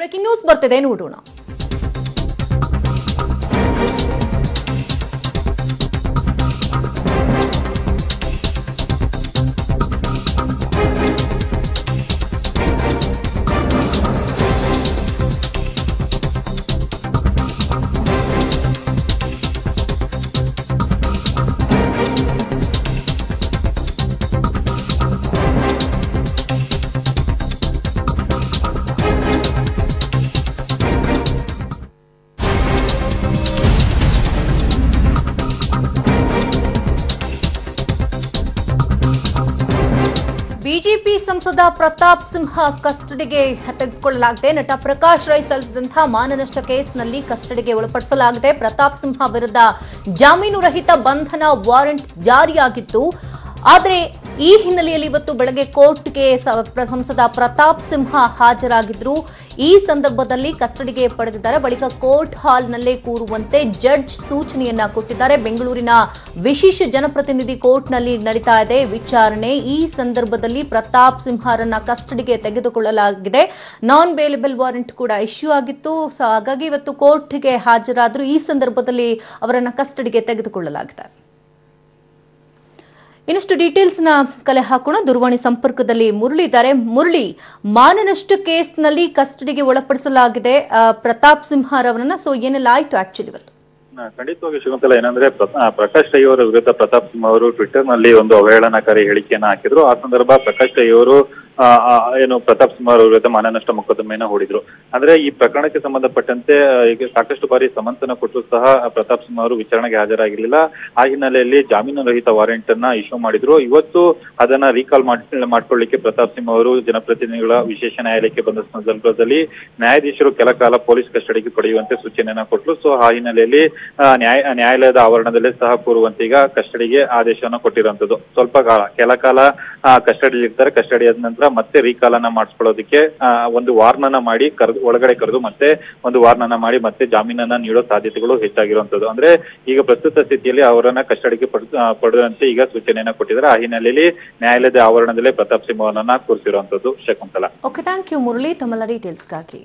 Breaking news ಬರ್ತಿದೆ ನೋಡೋಣ. BJP ಸಂಸದ ಪ್ರತಾಪ್ ಸಿಂಹ ಕಸ್ಟಡಿಗೆ ತೆಗೆದುಕೊಳ್ಳಲಾಗಿದೆ. ನಟ ಪ್ರಕಾಶ್ ರೈ ಸಲ್ಲಿಸಿದಂತಹ ಮಾನನಷ್ಟ ಕೇಸ್ನಲ್ಲಿ ಕಸ್ಟಡಿಗೆ ಒಳಪಡಿಸಲಾಗಿದೆ. ಪ್ರತಾಪ್ ಸಿಂಹ ವಿರುದ್ಧ ಜಾಮೀನು ರಹಿತ ಬಂಧನ ವಾರೆಂಟ್ ಜಾರಿಯಾಗಿತ್ತು. ಆದರೆ ಈ ಹಿನ್ನೆಲೆಯಲ್ಲಿ ಇವತ್ತು ಬೆಳಗ್ಗೆ ಕೋರ್ಟ್ಗೆ ಸಂಸದ ಪ್ರತಾಪ್ ಸಿಂಹ ಹಾಜರಾಗಿದ್ರು. ಈ ಸಂದರ್ಭದಲ್ಲಿ ಕಸ್ಟಡಿಗೆ ಪಡೆದಿದ್ದಾರೆ. ಬಳಿಕ ಕೋರ್ಟ್ ಹಾಲ್ನಲ್ಲೇ ಕೂರುವಂತೆ ಜಡ್ಜ್ ಸೂಚನೆಯನ್ನ ಕೊಟ್ಟಿದ್ದಾರೆ. ಬೆಂಗಳೂರಿನ ವಿಶೇಷ ಜನಪ್ರತಿನಿಧಿ ಕೋರ್ಟ್ನಲ್ಲಿ ನಡೀತಾ ಇದೆ ವಿಚಾರಣೆ. ಈ ಸಂದರ್ಭದಲ್ಲಿ ಪ್ರತಾಪ್ ಸಿಂಹರನ್ನ ಕಸ್ಟಡಿಗೆ ತೆಗೆದುಕೊಳ್ಳಲಾಗಿದೆ. ನಾನ್ ಬೇಲೆಬಲ್ ವಾರೆಂಟ್ ಕೂಡ ಇಶ್ಯೂ ಆಗಿತ್ತು. ಹಾಗಾಗಿ ಇವತ್ತು ಕೋರ್ಟ್ಗೆ ಹಾಜರಾದ್ರು. ಈ ಸಂದರ್ಭದಲ್ಲಿ ಅವರನ್ನ ಕಸ್ಟಡಿಗೆ ತೆಗೆದುಕೊಳ್ಳಲಾಗಿದೆ. ಇನ್ನಷ್ಟು ಡೀಟೇಲ್ಸ್ ನ ಕಲೆ ಹಾಕೋಣ. ದೂರವಾಣಿ ಸಂಪರ್ಕದಲ್ಲಿ ಮುರಳಿ ಇದ್ದಾರೆ. ಮುರಳಿ, ಮಾನನಷ್ಟ ಕೇಸ್ನಲ್ಲಿ ಕಸ್ಟಡಿಗೆ ಒಳಪಡಿಸಲಾಗಿದೆ ಪ್ರತಾಪ್ ಸಿಂಹರವರನ್ನ. ಸೊ ಏನೆಲ್ಲ ಆಯ್ತು ಆಕ್ಚುಲಿ ಇವತ್ತು? ಖಂಡಿತವಾಗಿ ಶಿವಂತಲ, ಏನಂದ್ರೆ ಪ್ರಕಾಶ್ ರೈ ಅವರ ವಿರುದ್ಧ ಪ್ರತಾಪ್ ಸಿಂಹ ಅವರು ಟ್ವಿಟರ್ ನಲ್ಲಿ ಒಂದು ಅವಹೇಳನಕಾರಿ ಹೇಳಿಕೆಯನ್ನ ಹಾಕಿದ್ರು. ಆ ಸಂದರ್ಭ ಪ್ರಕಾಶ್ ರೈ ಅವರು ಏನು ಪ್ರತಾಪ್ ಸಿಂಹ ಅವರ ವಿರುದ್ಧ ಮಾನನಷ್ಟ ಮೊಕದ್ದಮೆಯನ್ನ ಹೂಡಿದ್ರು. ಅಂದ್ರೆ ಈ ಪ್ರಕರಣಕ್ಕೆ ಸಂಬಂಧಪಟ್ಟಂತೆ ಈಗ ಸಾಕಷ್ಟು ಬಾರಿ ಸಮನ್ಸನ್ನ ಕೊಟ್ಟರು ಸಹ ಪ್ರತಾಪ್ ಸಿಂಹ ಅವರು ವಿಚಾರಣೆಗೆ ಹಾಜರಾಗಿರ್ಲಿಲ್ಲ. ಆ ಹಿನ್ನೆಲೆಯಲ್ಲಿ ಜಾಮೀನು ರಹಿತ ವಾರೆಂಟ್ ಅನ್ನ ಇಶ್ಯೂ ಮಾಡಿದ್ರು. ಇವತ್ತು ಅದನ್ನ ರೀಕಾಲ್ ಮಾಡ್ಕೊಳ್ಳಿಕ್ಕೆ ಪ್ರತಾಪ್ ಸಿಂಹ ಅವರು ಜನಪ್ರತಿನಿಧಿಗಳ ವಿಶೇಷ ನ್ಯಾಯಾಲಯಕ್ಕೆ ಬಂದ ಸಂದರ್ಭದಲ್ಲಿ ನ್ಯಾಯಾಧೀಶರು ಕೆಲ ಕಾಲ ಪೊಲೀಸ್ ಕಸ್ಟಡಿಗೆ ಪಡೆಯುವಂತೆ ಸೂಚನೆಯನ್ನ ಕೊಟ್ಟರು. ಸೊ ಆ ಹಿನ್ನೆಲೆಯಲ್ಲಿ ನ್ಯಾಯಾಲಯದ ಆವರಣದಲ್ಲೇ ಸಹ ಕೂರುವಂತೆ ಈಗ ಕಸ್ಟಡಿಗೆ ಆದೇಶವನ್ನ ಕೊಟ್ಟಿರುವಂತದ್ದು. ಸ್ವಲ್ಪ ಕಾಲ ಕೆಲ ಕಾಲ ಕಸ್ಟಡಿಯಲ್ಲಿ ಇರ್ತಾರೆ. ಕಸ್ಟಡಿ ಆದ ನಂತರ ಮತ್ತೆ ರೀಕಾಲನ್ನ ಮಾಡಿಸ್ಕೊಳ್ಳೋದಕ್ಕೆ ಒಂದು ವಾರ್ನನ್ನ ಮಾಡಿ ಒಳಗಡೆ ಕರೆದು ಮತ್ತೆ ಒಂದು ವಾರ್ನನ್ನ ಮಾಡಿ ಮತ್ತೆ ಜಾಮೀನನ್ನ ನೀಡೋ ಸಾಧ್ಯತೆಗಳು ಹೆಚ್ಚಾಗಿರುವಂತದ್ದು. ಅಂದ್ರೆ ಈಗ ಪ್ರಸ್ತುತ ಸ್ಥಿತಿಯಲ್ಲಿ ಅವರನ್ನ ಕಸ್ಟಡಿಗೆ ಪಡೆದಂತೆ ಈಗ ಸೂಚನೆಯನ್ನ ಕೊಟ್ಟಿದ್ದಾರೆ. ಆ ಹಿನ್ನೆಲೆಯಲ್ಲಿ ನ್ಯಾಯಾಲಯದ ಆವರಣದಲ್ಲೇ ಪ್ರತಾಪ್ ಸಿಂಹವನ್ನ ಕೂರಿಸಿರುವಂತದ್ದು. Shakuntala. Okay, thank you Murali ತಮ್ಮೆಲ್ಲ ಡೀಟೇಲ್ಸ್ಗಾಗಿ.